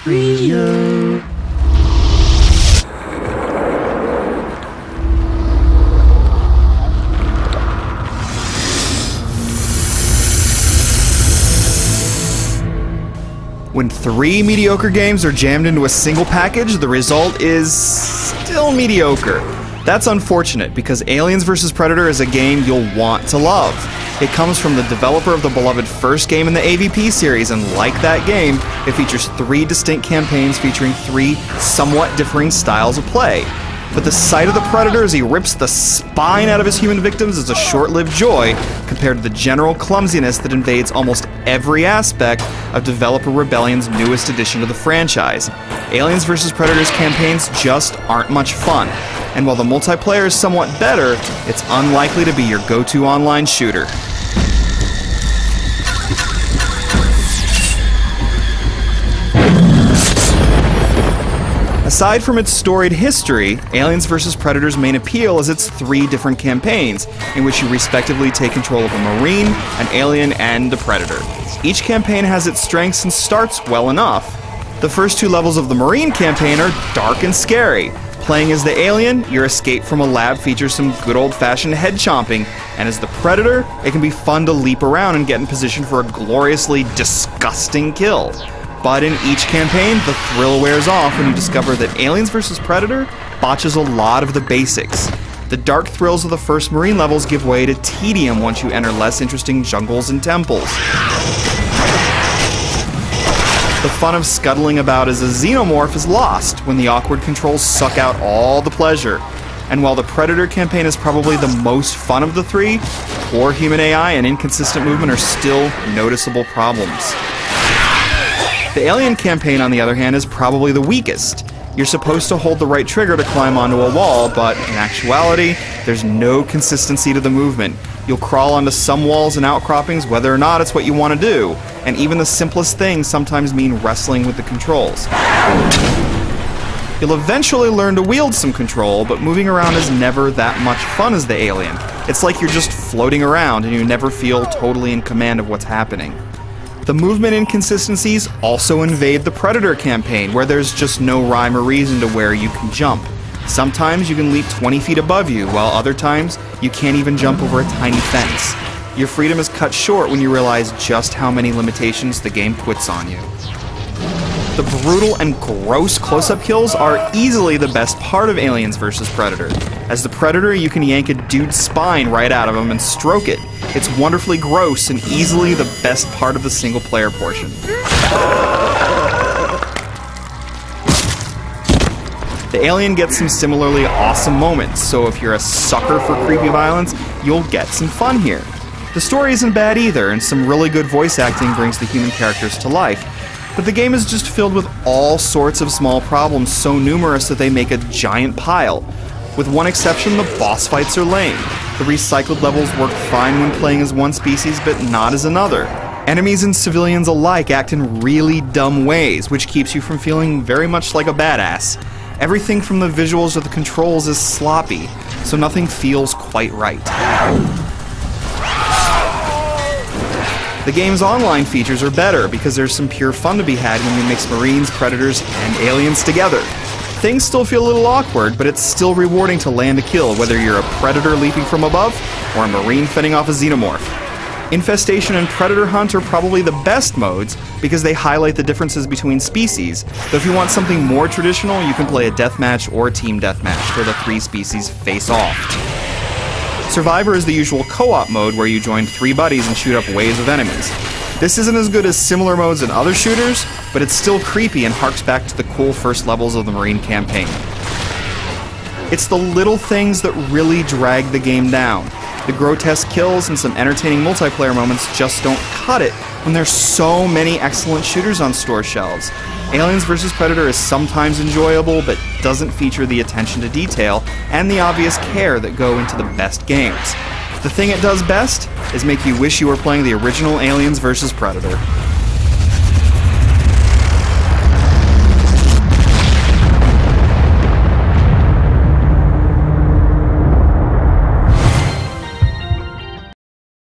Review. When 3 mediocre games are jammed into a single package, the result is still mediocre. That's unfortunate, because Aliens vs. Predator is a game you'll want to love. It comes from the developer of the beloved first game in the AVP series, and like that game, it features 3 distinct campaigns featuring 3 somewhat differing styles of play. But the sight of the Predator as he rips the spine out of his human victims is a short-lived joy compared to the general clumsiness that invades almost every aspect of developer Rebellion's newest addition to the franchise. Aliens vs. Predator's campaigns just aren't much fun, and while the multiplayer is somewhat better, it's unlikely to be your go-to online shooter. Aside from its storied history, Aliens vs. Predator's main appeal is its 3 different campaigns, in which you respectively take control of a Marine, an Alien, and a Predator. Each campaign has its strengths and starts well enough. The first 2 levels of the Marine campaign are dark and scary. Playing as the Alien, your escape from a lab features some good old-fashioned head-chomping, and as the Predator, it can be fun to leap around and get in position for a gloriously disgusting kill. But in each campaign, the thrill wears off when you discover that Aliens vs. Predator botches a lot of the basics. The dark thrills of the first Marine levels give way to tedium once you enter less interesting jungles and temples. The fun of scuttling about as a xenomorph is lost when the awkward controls suck out all the pleasure. And while the Predator campaign is probably the most fun of the 3, poor human AI and inconsistent movement are still noticeable problems. The Alien campaign, on the other hand, is probably the weakest. You're supposed to hold the right trigger to climb onto a wall, but in actuality, there's no consistency to the movement. You'll crawl onto some walls and outcroppings whether or not it's what you want to do, and even the simplest things sometimes mean wrestling with the controls. You'll eventually learn to wield some control, but moving around is never that much fun as the Alien. It's like you're just floating around and you never feel totally in command of what's happening. The movement inconsistencies also invade the Predator campaign, where there's just no rhyme or reason to where you can jump. Sometimes you can leap 20 feet above you, while other times you can't even jump over a tiny fence. Your freedom is cut short when you realize just how many limitations the game puts on you. The brutal and gross close-up kills are easily the best part of Aliens vs. Predator. As the Predator, you can yank a dude's spine right out of him and stroke it. It's wonderfully gross and easily the best part of the single-player portion. The Alien gets some similarly awesome moments, so if you're a sucker for creepy violence, you'll get some fun here. The story isn't bad either, and some really good voice acting brings the human characters to life. But the game is just filled with all sorts of small problems so numerous that they make a giant pile. With one exception, the boss fights are lame. The recycled levels work fine when playing as one species, but not as another. Enemies and civilians alike act in really dumb ways, which keeps you from feeling very much like a badass. Everything from the visuals to the controls is sloppy, so nothing feels quite right. The game's online features are better because there's some pure fun to be had when you mix Marines, Predators, and Aliens together. Things still feel a little awkward, but it's still rewarding to land a kill, whether you're a Predator leaping from above or a Marine fending off a xenomorph. Infestation and Predator Hunt are probably the best modes because they highlight the differences between species, though if you want something more traditional, you can play a deathmatch or a team deathmatch where the 3 species face off. Survivor is the usual co-op mode where you join 3 buddies and shoot up waves of enemies. This isn't as good as similar modes in other shooters, but it's still creepy and harks back to the cool first levels of the Marine campaign. It's the little things that really drag the game down. The grotesque kills and some entertaining multiplayer moments just don't cut it when there's so many excellent shooters on store shelves. Aliens vs. Predator is sometimes enjoyable, but doesn't feature the attention to detail and the obvious care that go into the best games. The thing it does best is make you wish you were playing the original Aliens vs. Predator.